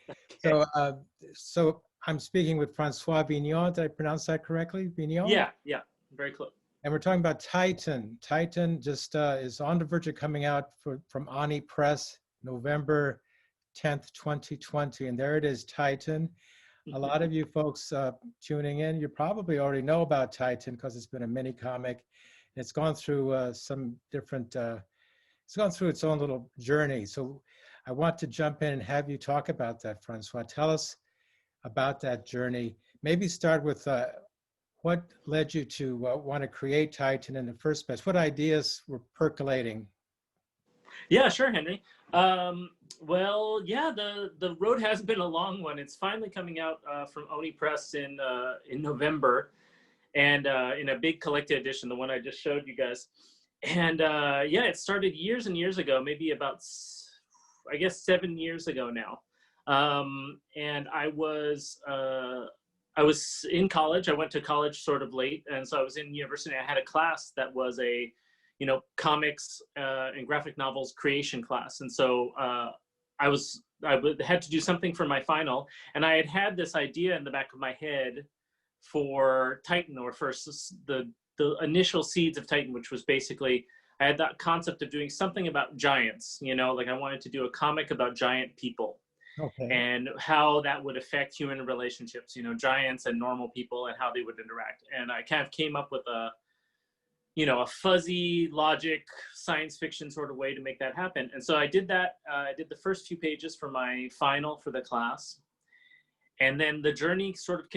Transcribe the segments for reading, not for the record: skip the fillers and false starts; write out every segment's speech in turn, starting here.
Okay. So I'm speaking with François Vigneault. Did I pronounce that correctly? Vigneault? Yeah, yeah, very close. And we're talking about Titan. Titan just is on the verge of coming out from Oni Press, November 10th, 2020. And there it is, Titan. A lot of you folks tuning in, you probably already know about Titan because it's been a mini comic. It's gone through some different, it's gone through its own little journey. So I want to jump in and have you talk about that, Francois. Tell us about that journey. Maybe start with what led you to want to create Titan in the first place? What ideas were percolating? Yeah, sure, Henry. Well, yeah, the road has been a long one. It's finally coming out from Oni Press in November, and in a big collected edition, the one I just showed you guys. And yeah, it started years and years ago, maybe about I guess 7 years ago now. And I was in college. I went to college sort of late, and so I was in university. I had a class that was a comics and graphic novels creation class, and so I had to do something for my final, and I had this idea in the back of my head for Titan, or first the initial seeds of Titan, which was basically I had that concept of doing something about giants. Like I wanted to do a comic about giant people. Okay. And how that would affect human relationships, giants and normal people, and how they would interact. And I kind of came up with a fuzzy logic science fiction sort of way to make that happen. And so I did that. I did the first few pages for my final for the class. And then the journey sort of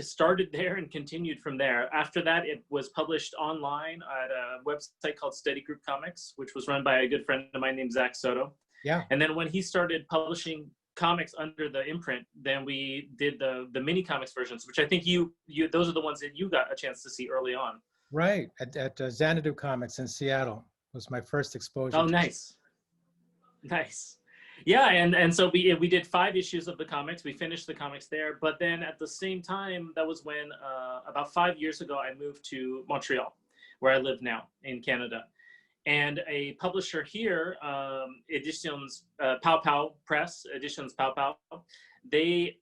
started there and continued from there. After that, it was published online at a website called Steady Group Comics, which was run by a good friend of mine named Zach Soto. Yeah. And then when he started publishing comics under the imprint, then we did the mini comics versions, which I think you those are the ones that you got a chance to see early on. Right, at Xanadu Comics in Seattle was my first exposure. Oh, nice. Yeah, and so we did 5 issues of the comics. We finished the comics there, but then at the same time, that was when about 5 years ago, I moved to Montreal, where I live now in Canada. And a publisher here, Editions Pow Pow Press, Editions Pow Pow, the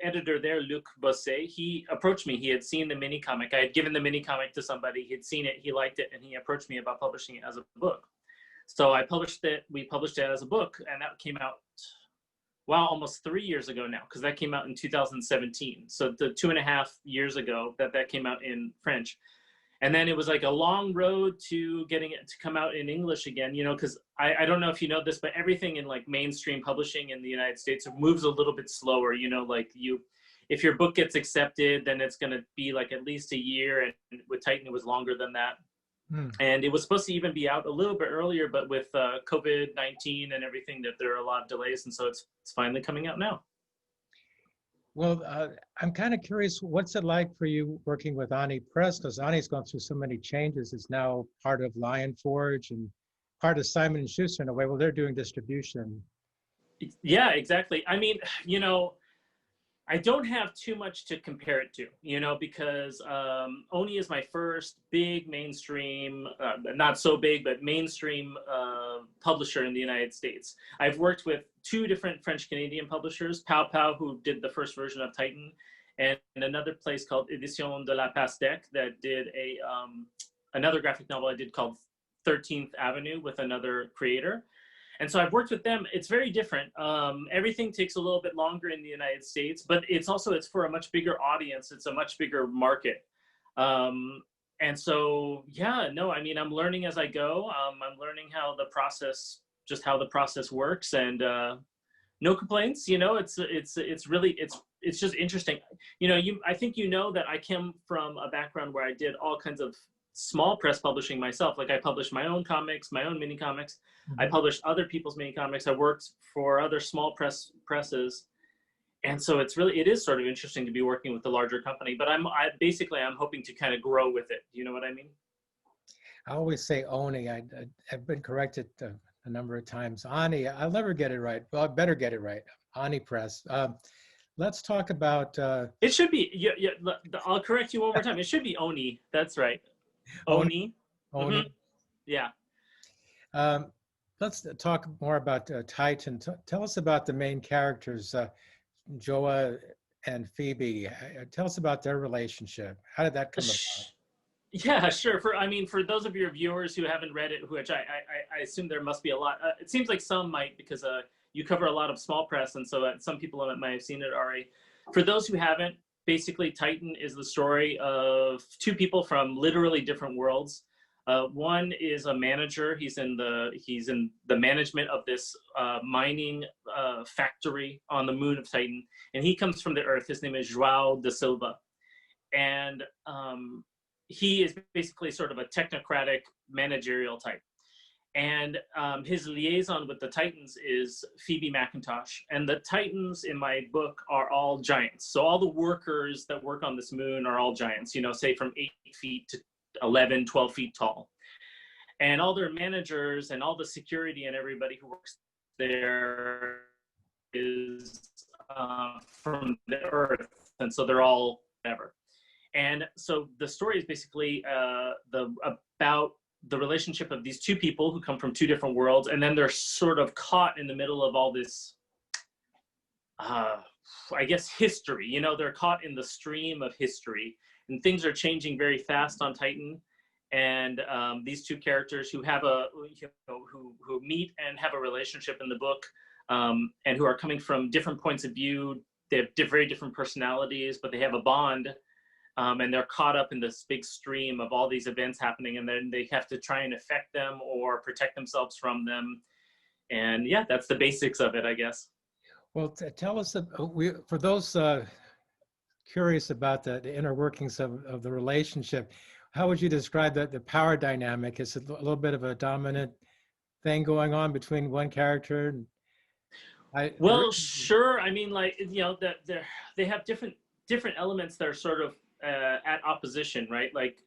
editor there, Luc Bosset, he approached me. He had seen the mini comic. I had given the mini comic to somebody. He had seen it. He liked it, and he approached me about publishing it as a book. So I published it. We published it as a book, and that came out, wow, almost 3 years ago now, because that came out in 2017. So the 2.5 years ago that came out in French. And then it was like a long road to getting it to come out in English again, because I don't know if you know this, but everything in like mainstream publishing in the United States moves a little bit slower, like if your book gets accepted, then it's going to be like at least a year. And with Titan, it was longer than that. And it was supposed to even be out a little bit earlier, but with COVID-19 and everything, that there are a lot of delays. And so it's finally coming out now. Well, I'm kind of curious, what's it like for you working with Oni Press? Because Oni's gone through so many changes. It's now part of Lion Forge and part of Simon & Schuster in a way. Well, they're doing distribution. Yeah, exactly. I mean, I don't have too much to compare it to, because Oni is my first big mainstream, not so big, but mainstream publisher in the United States. I've worked with 2 different French-Canadian publishers, Pow Pow, who did the first version of Titan, and another place called Éditions de la Pastèque that did another graphic novel I did called 13th Avenue with another creator. And so I've worked with them. It's very different. Everything takes a little bit longer in the United States, but it's for a much bigger audience. It's a much bigger market. And so, yeah, no, I mean, I'm learning as I go. I'm learning how the process works, and no complaints. It's really, it's just interesting. I think that I came from a background where I did all kinds of small press publishing myself. Like I published my own comics, my own mini comics. I published other people's mini comics. I worked for other small presses. And so it is sort of interesting to be working with a larger company, but I'm hoping to kind of grow with it. You know what I mean? I always say Oni. I've been corrected a number of times. Oni, I'll never get it right. Well, I better get it right. Oni Press. Let's talk about... It should be, yeah, I'll correct you one more time. It should be Oni. That's right. Oni. Oni. Mm-hmm. Yeah. let's talk more about Titan. Tell us about the main characters, Joa and Phoebe. Tell us about their relationship. How did that come about? Yeah, sure. I mean, for those of your viewers who haven't read it, which I assume there must be a lot. It seems like some might, because you cover a lot of small press, and so some people might have seen it already. For those who haven't, basically, Titan is the story of two people from literally different worlds. One is a manager. He's in the management of this mining factory on the moon of Titan, and he comes from the Earth. His name is João da Silva, and he is basically sort of a technocratic managerial type. And his liaison with the Titans is Phoebe McIntosh. And the Titans in my book are all giants. So all the workers that work on this moon are all giants, say from 8 feet to 11, 12 feet tall. And all their managers and all the security and everybody who works there is from the Earth. And so they're all whatever. And so the story is basically about the relationship of these two people who come from two different worlds, and then they're sort of caught in the middle of all this, I guess, history. They're caught in the stream of history, and things are changing very fast on Titan. And these two characters who have who meet and have a relationship in the book, and who are coming from different points of view. They have very different personalities, but they have a bond. And they're caught up in this big stream of all these events happening, and then they have to try and affect them or protect themselves from them. And yeah, that's the basics of it, I guess. Well, tell us, for those curious about the inner workings of the relationship, how would you describe the power dynamic? Is it a little bit of a dominant thing going on between one character? Well, sure. I mean, they have different elements that are sort of at opposition, right? Like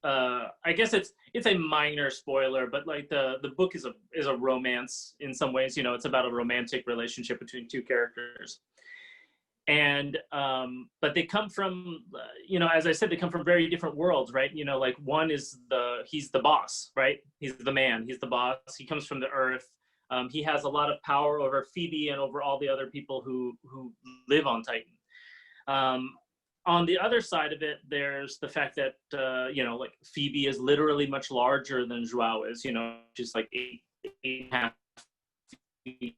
I guess it's a minor spoiler, but like the book is a romance in some ways. It's about a romantic relationship between two characters, and but they come from as I said, they come from very different worlds, right? Like one is he's the boss, right? He's the man, he's the boss. He comes from the Earth. He has a lot of power over Phoebe and over all the other people who live on Titan. On the other side of it, there's the fact that, like Phoebe is literally much larger than João is, she's like 8.5 feet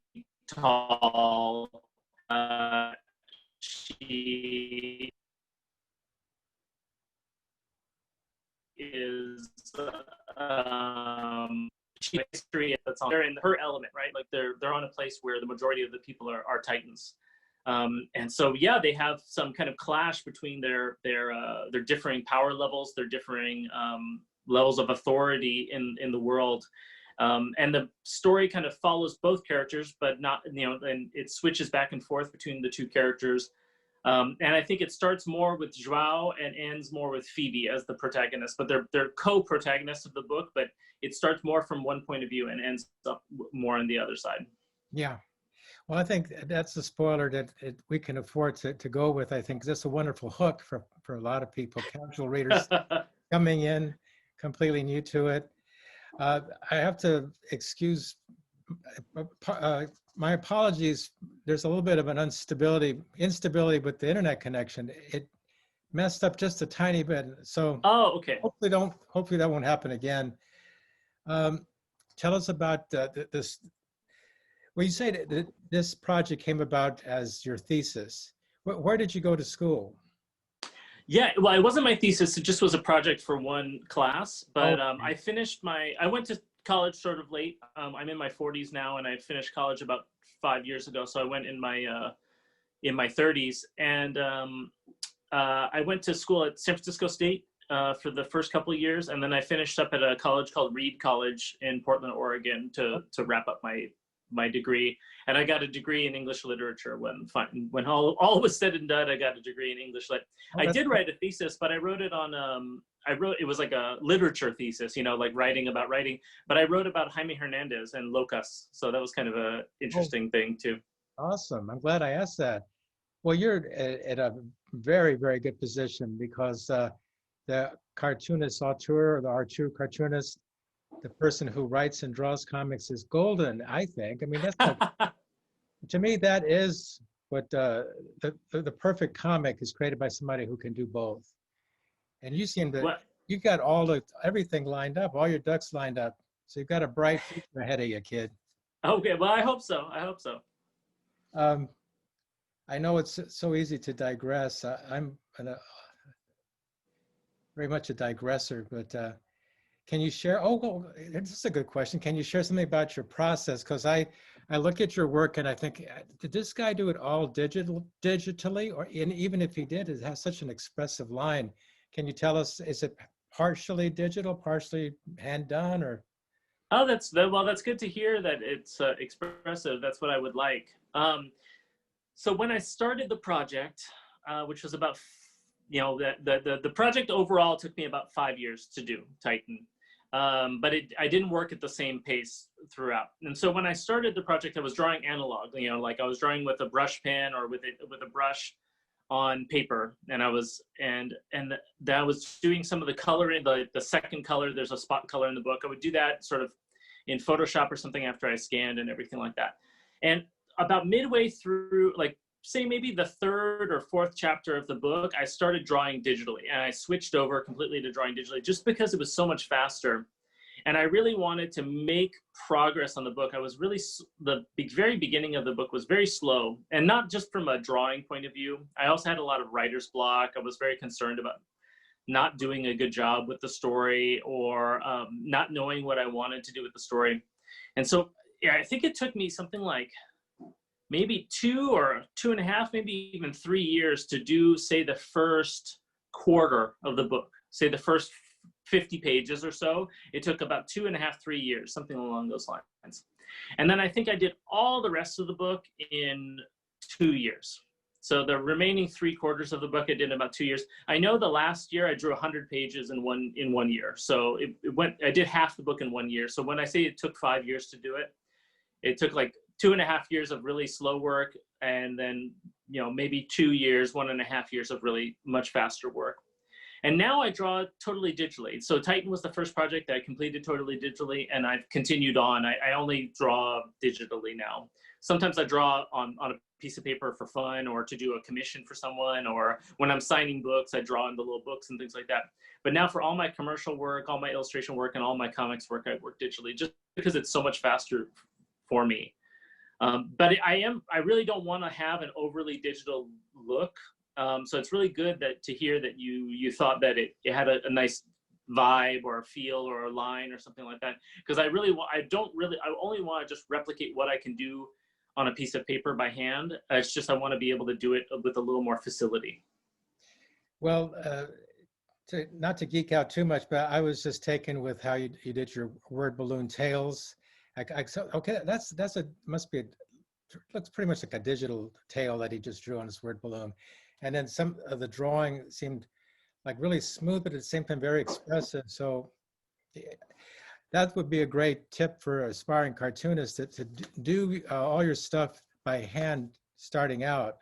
tall. She is, history that's on, they're in her element, right? Like they're on a place where the majority of the people are Titans. And so, yeah, they have some kind of clash between their differing power levels, their differing levels of authority in the world. And the story kind of follows both characters, but not, and it switches back and forth between the two characters. And I think it starts more with João and ends more with Phoebe as the protagonist, but they're co-protagonists of the book, but it starts more from one point of view and ends up more on the other side. Yeah. Well, I think that's a spoiler that we can afford to go with. I think that's a wonderful hook for a lot of people, casual readers coming in completely new to it. I have to excuse my apologies. There's a little bit of an instability with the internet connection. It messed up just a tiny bit. So okay. Hopefully that won't happen again. Tell us about this. Well, you say that this project came about as your thesis. Where did you go to school? Yeah, well, it wasn't my thesis. It just was a project for one class. But I went to college sort of late. I'm in my 40s now, and I finished college about 5 years ago. So I went in my 30s, and I went to school at San Francisco State for the first couple of years, and then I finished up at a college called Reed College in Portland, Oregon, to wrap up my degree. And I got a degree in English literature when all was said and done. I got a degree in English lit. I did write a thesis, but I wrote it on it was like a literature thesis, like writing about writing, but I wrote about Jaime Hernandez and locusts. So that was kind of a interesting thing too. Awesome. I'm glad I asked that. Well, you're at a very, very good position because the cartoonist auteur, or the auteur cartoonist, the person who writes and draws comics is golden, I think. I mean, that's like, to me, that is what the perfect comic is, created by somebody who can do both. And you seem to, What? you got everything lined up, all your ducks lined up. So you've got a bright future ahead of you, kid. Okay, well, I hope so. I hope so. Um, I know it's so easy to digress. I'm very much a digressor, but can you share? Oh, well, this is a good question. Can you share something about your process? Because I look at your work and I think, did this guy do it all digitally, or even if he did, it has such an expressive line. Can you tell us? Is it partially digital, partially hand done, or? Oh, well, that's good to hear that it's expressive. That's what I would like. So when I started the project, which was about, the project overall took me about 5 years to do, Titan. But I didn't work at the same pace throughout. And so when I started the project, I was drawing analog, like I was drawing with a brush pen or with a brush on paper. And I was doing some of the coloring, the second color, there's a spot color in the book. I would do that sort of in Photoshop or something after I scanned and everything like that. And about midway through, like say maybe the third or fourth chapter of the book, I started drawing digitally, and I switched over completely to drawing digitally just because it was so much faster. And I really wanted to make progress on the book. I was really, the very beginning of the book was very slow, and not just from a drawing point of view. I also had a lot of writer's block. I was very concerned about not doing a good job with the story, or not knowing what I wanted to do with the story. And so, yeah, I think it took me something like maybe 2 or 2.5, maybe even 3 years to do, say, the first quarter of the book, say the first 50 pages or so. It took about 2.5, 3 years, something along those lines. And then I think I did all the rest of the book in 2 years. So the remaining 3/4 of the book I did in about 2 years. I know the last year I drew 100 pages in one year. So I did half the book in 1 year. So when I say it took 5 years to do it, it took like 2.5 years of really slow work, and then maybe 2 years, 1.5 years of really much faster work. And now I draw totally digitally. So Titan was the first project that I completed totally digitally, and I've continued on. I only draw digitally now. Sometimes I draw on a piece of paper for fun, or to do a commission for someone, or when I'm signing books, I draw in the little books and things like that. But now for all my commercial work, all my illustration work, and all my comics work, I work digitally just because it's so much faster for me. But I really don't want to have an overly digital look. So it's really good to hear that you thought that it had a nice vibe or a feel or a line or something like that. Because I only want to just replicate what I can do on a piece of paper by hand. It's just I want to be able to do it with a little more facility. Well, not to geek out too much, but I was just taken with how you did your word balloon tails. Okay, looks pretty much like a digital tail that he just drew on his word balloon. And then some of the drawing seemed like really smooth, but at the same time very expressive. So that would be a great tip for aspiring cartoonists, to do all your stuff by hand starting out.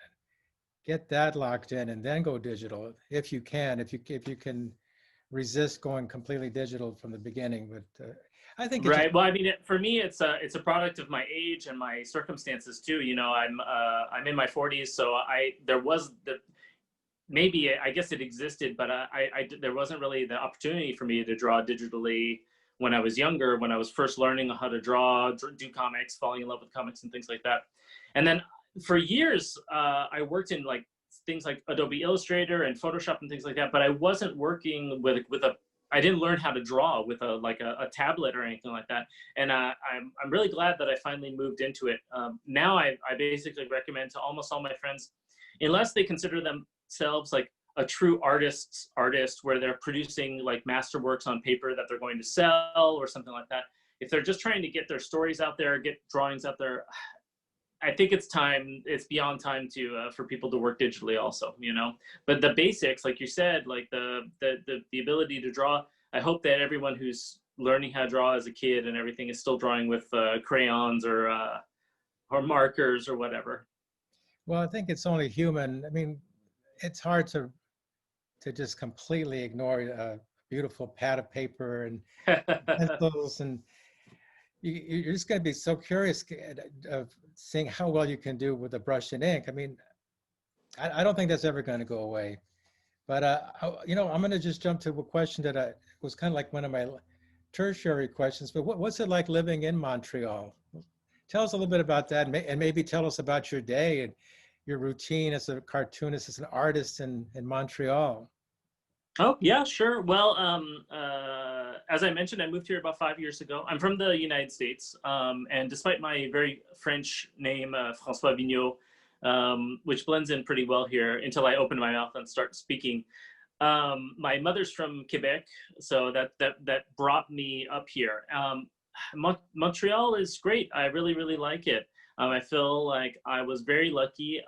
Get that locked in and then go digital if you can, if you can resist going completely digital from the beginning. But I think it's right. Well, I mean, for me, it's a product of my age and my circumstances too. I'm in my 40s, so maybe I guess it existed, but there wasn't really the opportunity for me to draw digitally when I was younger, when I was first learning how to draw, do comics, falling in love with comics and things like that. And then for years, I worked in things like Adobe Illustrator and Photoshop and things like that, but I wasn't working I didn't learn how to draw with a tablet or anything like that. And I'm really glad that I finally moved into it. Now I basically recommend to almost all my friends, unless they consider themselves like a true artist where they're producing like masterworks on paper that they're going to sell or something like that. If they're just trying to get their stories out there, get drawings out there, I think it's beyond time for people to work digitally also, But the basics, like you said, like the ability to draw, I hope that everyone who's learning how to draw as a kid and everything is still drawing with crayons or markers or whatever. Well, I think it's only human. I mean, it's hard to just completely ignore beautiful pad of paper and pencils, and you're just going to be so curious of seeing how well you can do with a brush and ink. I mean, I don't think that's ever going to go away. But I'm going to just jump to a question that was kind of like one of my tertiary questions. But what's it like living in Montreal? Tell us a little bit about that, and maybe tell us about your day and your routine as a cartoonist, as an artist in Montreal. Oh, yeah, sure. Well, as I mentioned, I moved here about 5 years ago. I'm from the United States, and despite my very French name, François Vigneault, which blends in pretty well here until I open my mouth and start speaking. My mother's from Quebec, so that brought me up here. Montreal is great. I really, really like it. I feel like I was very lucky.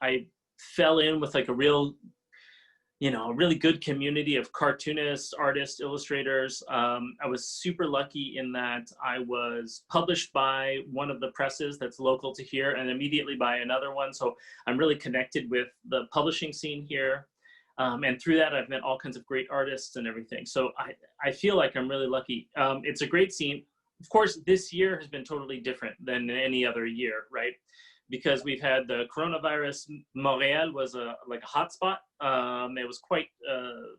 I fell in with like a really good community of cartoonists, artists, illustrators. I was super lucky in that I was published by one of the presses that's local to here and immediately by another one. So I'm really connected with the publishing scene here. And through that, I've met all kinds of great artists and everything. So I feel like I'm really lucky. It's a great scene. Of course, this year has been totally different than any other year, right? Because we've had the coronavirus. Montreal was like a hotspot. It was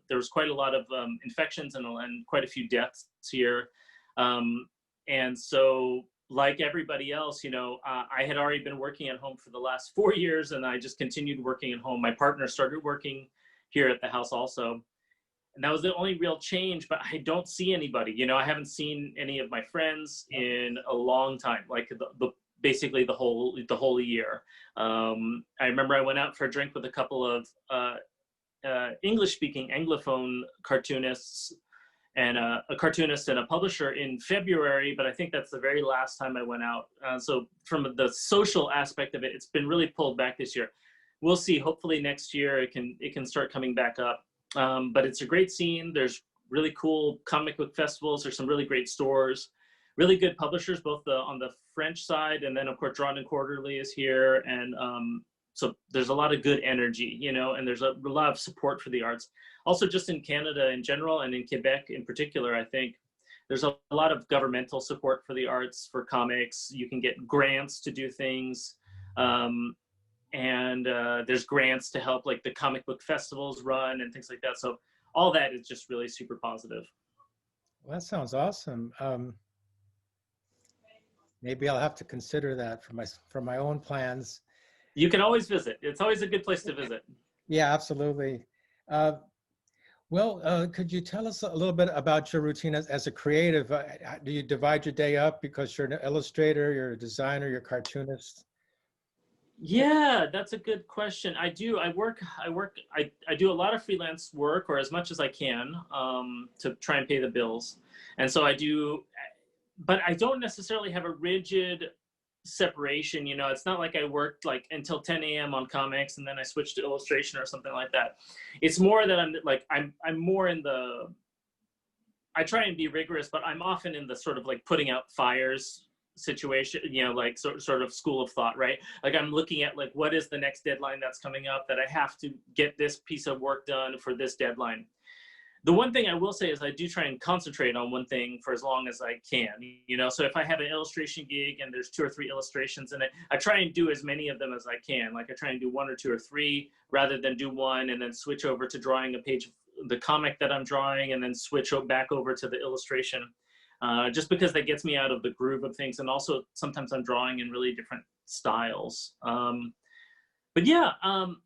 there was quite a lot of infections and quite a few deaths here. And so, like everybody else, I had already been working at home for the last 4 years, and I just continued working at home. My partner started working here at the house also. And that was the only real change, but I don't see anybody. I haven't seen any of my friends in a long time, like basically the whole year. I remember I went out for a drink with a couple of English-speaking Anglophone cartoonists and a cartoonist and a publisher in February, but I think that's the very last time I went out. So from the social aspect of it, it's been really pulled back this year. We'll see. Hopefully next year it can start coming back up. But it's a great scene. There's really cool comic book festivals. There's some really great stores, really good publishers, both on the French side, and then of course Drawn and Quarterly is here. And so there's a lot of good energy, and there's a lot of support for the arts. Also just in Canada in general and in Quebec in particular, I think there's a lot of governmental support for the arts, for comics. You can get grants to do things. And there's grants to help like the comic book festivals run and things like that. So all that is just really super positive. Well, that sounds awesome. Maybe I'll have to consider that for my own plans. You can always visit. It's always a good place to visit. Yeah, absolutely. Could you tell us a little bit about your routine as a creative? Do you divide your day up because you're an illustrator, you're a designer, you're a cartoonist? Yeah, that's a good question. I do. I do a lot of freelance work, or as much as I can, to try and pay the bills. And so I do, but I don't necessarily have a rigid separation. It's not like I worked like until 10 a.m. on comics and then I switched to illustration or something like that. It's more that I'm more in I try and be rigorous, but I'm often in the sort of like putting out fires situation, like sort of school of thought, right? Like I'm looking at like what is the next deadline that's coming up that I have to get this piece of work done for this deadline. The one thing I will say is I do try and concentrate on one thing for as long as I can, so if I have an illustration gig and there's 2 or 3 illustrations in it, I try and do as many of them as I can. Like I try and do 1 or 2 or 3 rather than do one and then switch over to drawing a page of the comic that I'm drawing and then switch back over to the illustration. Just because that gets me out of the groove of things. And also sometimes I'm drawing in really different styles. But yeah,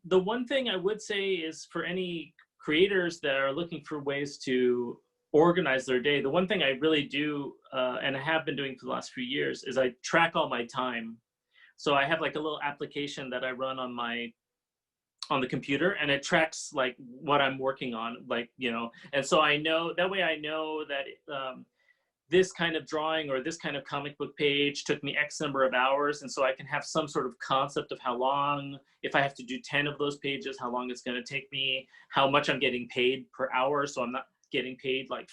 the one thing I would say is for any creators that are looking for ways to organize their day, the one thing I really do, and I have been doing for the last few years, is I track all my time. So I have like a little application that I run on the computer, and it tracks like what I'm working on, and so I know that this kind of drawing or this kind of comic book page took me X number of hours. And so I can have some sort of concept of how long, if I have to do 10 of those pages, how long it's going to take me, how much I'm getting paid per hour. So I'm not getting paid like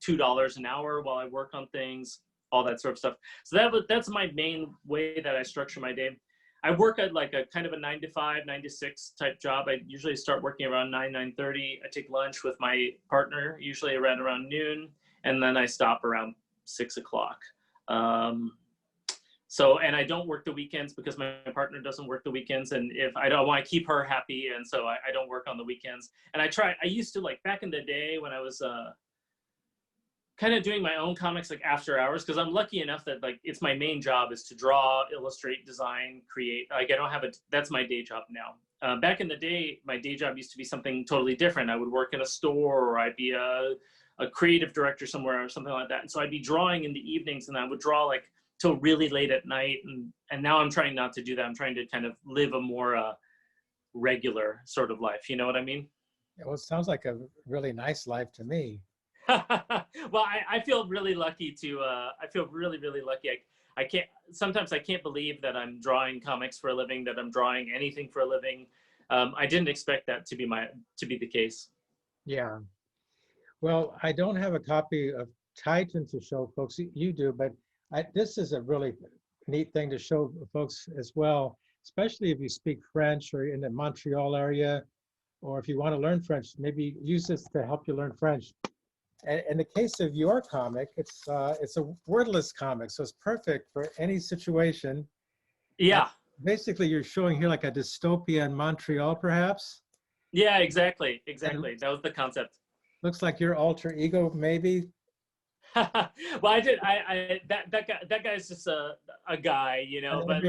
$2 an hour while I work on things, all that sort of stuff. So that's my main way that I structure my day. I work at like a kind of a 9 to 5, 9 to 6 type job. I usually start working around 9, 9:30. I take lunch with my partner, usually around noon, and then I stop around 6 o'clock. So, and I don't work the weekends because my partner doesn't work the weekends. And if I don't want to keep her happy, and so I don't work on the weekends. And I used to, like back in the day when I was kind of doing my own comics like after hours, because I'm lucky enough that like it's my main job is to draw, illustrate, design, create. Like I don't have that's my day job now. Back in the day, my day job used to be something totally different. I would work in a store, or I'd be a creative director somewhere or something like that. And so I'd be drawing in the evenings, and I would draw like till really late at night. And now I'm trying not to do that. I'm trying to kind of live a more regular sort of life. You know what I mean? Yeah, well, it sounds like a really nice life to me. Well, I feel really lucky to, I feel really, really lucky. Sometimes I can't believe that I'm drawing comics for a living, that I'm drawing anything for a living. I didn't expect that to be the case. Yeah. Well, I don't have a copy of Titan to show folks. You do, but this is a really neat thing to show folks as well, especially if you speak French or in the Montreal area, or if you want to learn French, maybe use this to help you learn French. And in the case of your comic, it's a wordless comic, so it's perfect for any situation. Yeah. Basically, you're showing here like a dystopia in Montreal, perhaps. Yeah, exactly. And That was the concept. looks like your alter ego, maybe. Well, that guy's just a guy, you know. But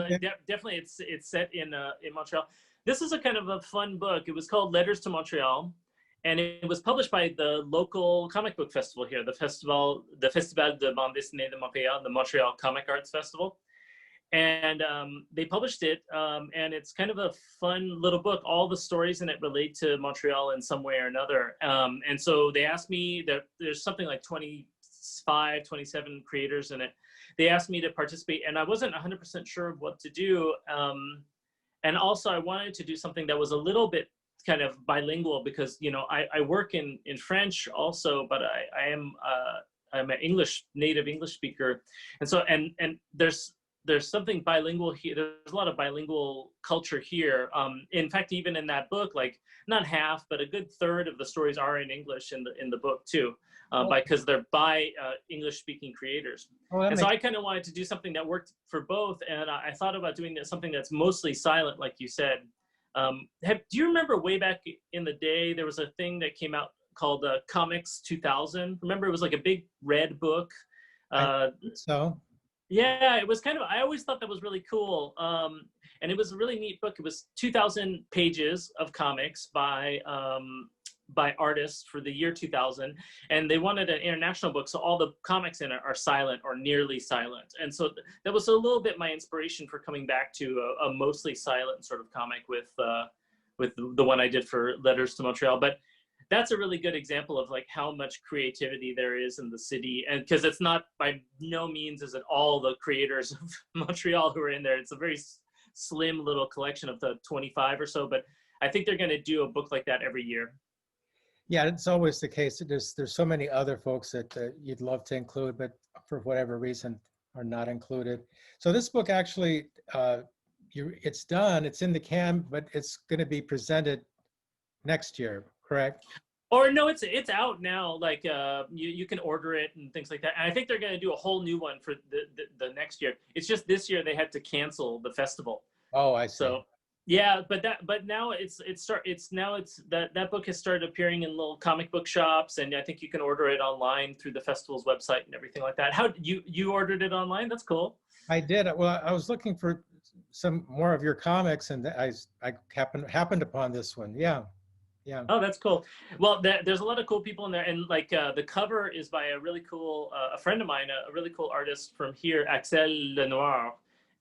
definitely, it's set in Montreal. This is a kind of a fun book. It was called Letters to Montreal, and it was published by the local comic book festival here, the Festival de Bande Dessinée de Montréal, the Montreal Comic Arts Festival. And they published it, and it's kind of a fun little book. All the stories in it relate to Montreal in some way or another. And so they asked me, that there's something like 25, 27 creators in it. They asked me to participate, and I wasn't 100% sure of what to do. And also I wanted to do something that was a little bit kind of bilingual, because, you know, I work in French also, but I'm an native English speaker. And so, and there's something bilingual here. There's a lot of bilingual culture here. In fact, even in that book, like not half, but a good third of the stories are in English in the book too, because they're by English-speaking creators. And so I kind of wanted to do something that worked for both. And I thought about doing something that's mostly silent, like you said. Do you remember way back in the day, there was a thing that came out called Comics 2000? Remember, it was like a big red book. So. Yeah, it was kind of, I always thought that was really cool. And it was a really neat book. It was 2,000 pages of comics by artists for the year 2000. And they wanted an international book, so all the comics in it are silent or nearly silent. And so that was a little bit my inspiration for coming back to a mostly silent sort of comic with the one I did for Letters to Montreal. But that's a really good example of like how much creativity there is in the city. And because it's not, by no means is it all the creators of Montreal who are in there. It's a very slim little collection of the 25 or so, but I think they're going to do a book like that every year. Yeah, it's always the case. There's so many other folks that you'd love to include, but for whatever reason are not included. So this book actually, it's done, it's in the can, but it's going to be presented next year, correct? Or no, it's out now. Like you can order it and things like that. And I think they're going to do a whole new one for the next year. It's just this year they had to cancel the festival. Oh, I see. So yeah, but now that book has started appearing in little comic book shops, and I think you can order it online through the festival's website and everything like that. How you ordered it online? That's cool. I did. Well, I was looking for some more of your comics, and I happened upon this one. Yeah. Yeah. Oh, that's cool. Well, there's a lot of cool people in there, and like the cover is by a really cool a friend of mine, a really cool artist from here, Axel Lenoir,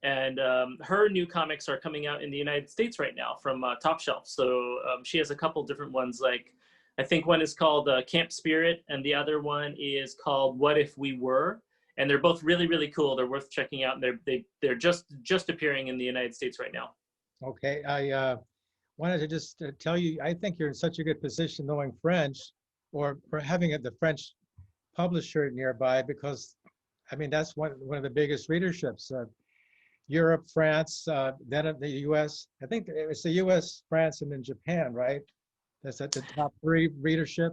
and her new comics are coming out in the United States right now from Top Shelf. So she has a couple different ones. Like I think one is called Camp Spirit, and the other one is called What If We Were. And they're both really, really cool. They're worth checking out. And they're just appearing in the United States right now. Okay, I wanted to just tell you, I think you're in such a good position knowing French, or having the French publisher nearby, because I mean that's one of the biggest readerships. Europe, France, then the U.S. I think it's the U.S., France, and then Japan, right? That's at the top three readership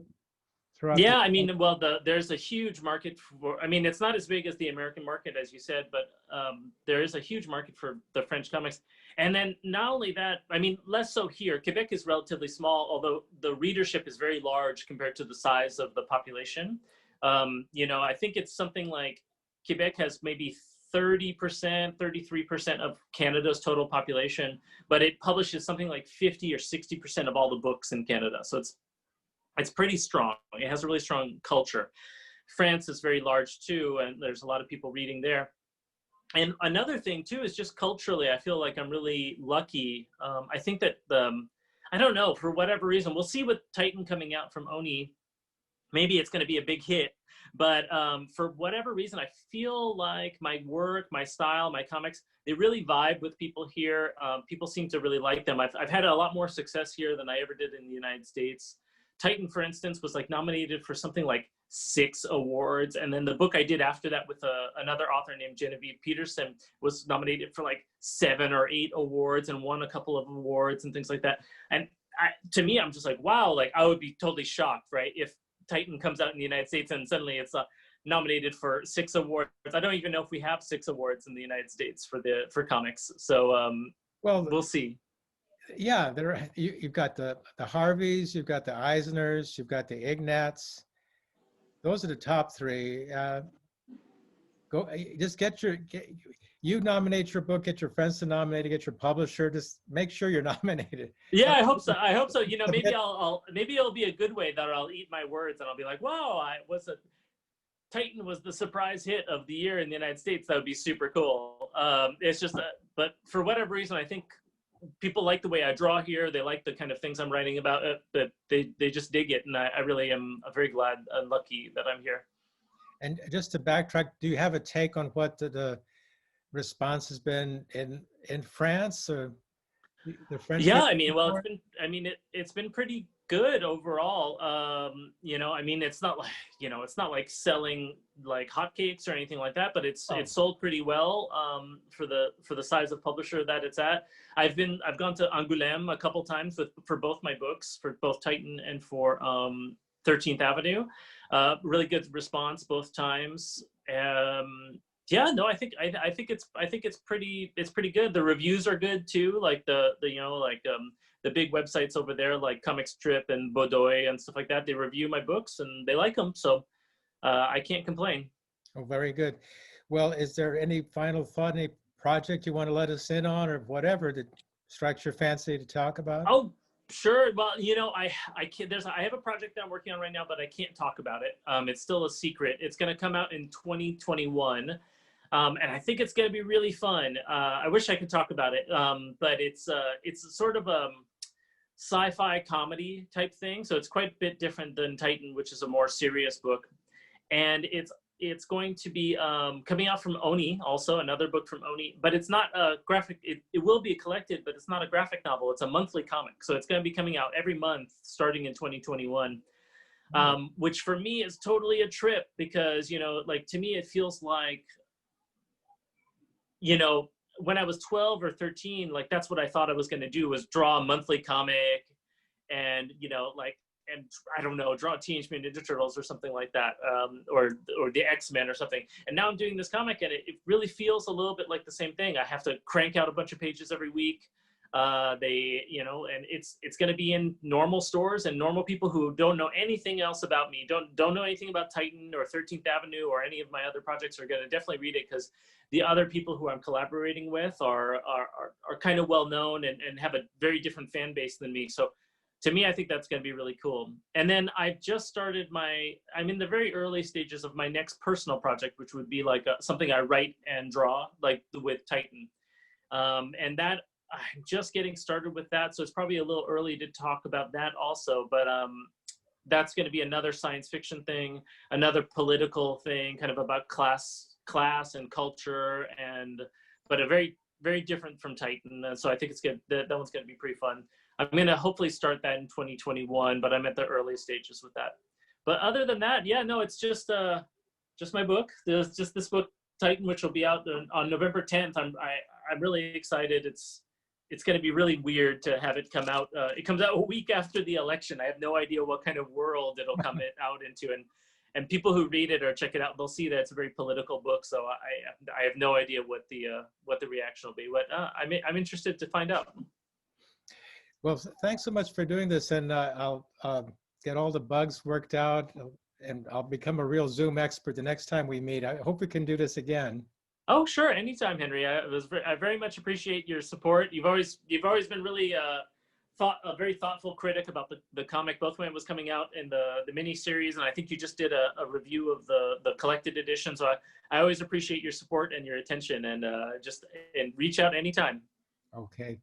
throughout the Yeah, I world. mean, well, there's a huge market for. I mean, it's not as big as the American market, as you said, but there is a huge market for the French comics. And then not only that, I mean, less so here. Quebec is relatively small, although the readership is very large compared to the size of the population. You know, I think it's something like Quebec has maybe 30%, 33% of Canada's total population, but it publishes something like 50 or 60% of all the books in Canada. So it's pretty strong. It has a really strong culture. France is very large too, and there's a lot of people reading there. And another thing too is just culturally, I feel like I'm really lucky. I think that I don't know, for whatever reason, we'll see with Titan coming out from Oni. Maybe it's going to be a big hit, but for whatever reason, I feel like my work, my style, my comics, they really vibe with people here. People seem to really like them. I've had a lot more success here than I ever did in the United States. Titan, for instance, was like nominated for something like 6 awards. And then the book I did after that with another author named Genevieve Peterson was nominated for like 7 or 8 awards and won a couple of awards and things like that. And to me, I'm just like, wow, like I would be totally shocked, right? If Titan comes out in the United States and suddenly it's nominated for 6 awards. I don't even know if we have 6 awards in the United States for comics. So Well, we'll see. yeah, you've got the Harveys, you've got the Eisners, you've got the Ignats. Those are the top 3. Just you nominate your book, get your friends to nominate it, get your publisher. Just make sure you're nominated. Yeah, I hope so. I hope so. You know, maybe maybe it'll be a good way that I'll eat my words and I'll be like, wow, Titan was the surprise hit of the year in the United States. That would be super cool. It's just but for whatever reason, I think people like the way I draw here. They like the kind of things I'm writing about. That they just dig it, and I really am very glad and lucky that I'm here. And just to backtrack, do you have a take on what the response has been in France or the French? Yeah, I mean, well, it's been pretty good overall. You know, I mean, it's not like selling like hotcakes or anything like that, but it's sold pretty well for the size of publisher that it's at. I've gone to Angoulême a couple times for both my books, for both Titan and for 13th Avenue. Really good response both times. Yeah, no, I think it's pretty good. The reviews are good too, like the big websites over there like Comic Strip and Bodoy and stuff like that. They review my books and they like them, so I can't complain. Oh, very good. Well, is there any final thought, any project you want to let us in on, or whatever that strikes your fancy to talk about? Oh, sure. Well, you know, I have a project that I'm working on right now, but I can't talk about it. It's still a secret. It's going to come out in 2021. And I think it's going to be really fun. I wish I could talk about it, but it's sort of a sci-fi comedy type thing. So it's quite a bit different than Titan, which is a more serious book. And it's going to be coming out from Oni, also another book from Oni, but it's not a graphic. It will be collected, but it's not a graphic novel. It's a monthly comic. So it's going to be coming out every month starting in 2021. Which for me is totally a trip because, you know, like to me, it feels like, you know, when I was 12 or 13, like that's what I thought I was going to do, was draw a monthly comic and, you know, like, and I don't know, draw Teenage Mutant Ninja Turtles or something like that, or the X-Men or something. And now I'm doing this comic and it really feels a little bit like the same thing. I have to crank out a bunch of pages every week. You know, and it's going to be in normal stores, and normal people who don't know anything else about me, don't know anything about Titan or 13th Avenue or any of my other projects, are going to definitely read it, because the other people who I'm collaborating with are kind of well known and have a very different fan base than me. So to me, I think that's going to be really cool. And then I've just started I'm in the very early stages of my next personal project, which would be like something I write and draw, like with Titan. And that I'm just getting started with that. So it's probably a little early to talk about that also, but that's going to be another science fiction thing, another political thing, kind of about class and culture, but a very, very different from Titan. And so I think it's good. That one's going to be pretty fun. I'm going to hopefully start that in 2021, but I'm at the early stages with that. But other than that, yeah, no, it's just my book. There's just this book Titan, which will be out on November 10th. I'm really excited. It's going to be really weird to have it come out. It comes out a week after the election. I have no idea what kind of world it'll come out into, and people who read it or check it out, they'll see that it's a very political book. So I have no idea what the reaction will be. But I'm interested to find out. Well, thanks so much for doing this, and I'll get all the bugs worked out, and I'll become a real Zoom expert the next time we meet. I hope we can do this again. Oh, sure, anytime, Henry. I very much appreciate your support. You've always been really a very thoughtful critic about the comic, both when it was coming out in the mini series, and I think you just did a review of the collected edition. So I always appreciate your support and your attention, and reach out anytime. Okay.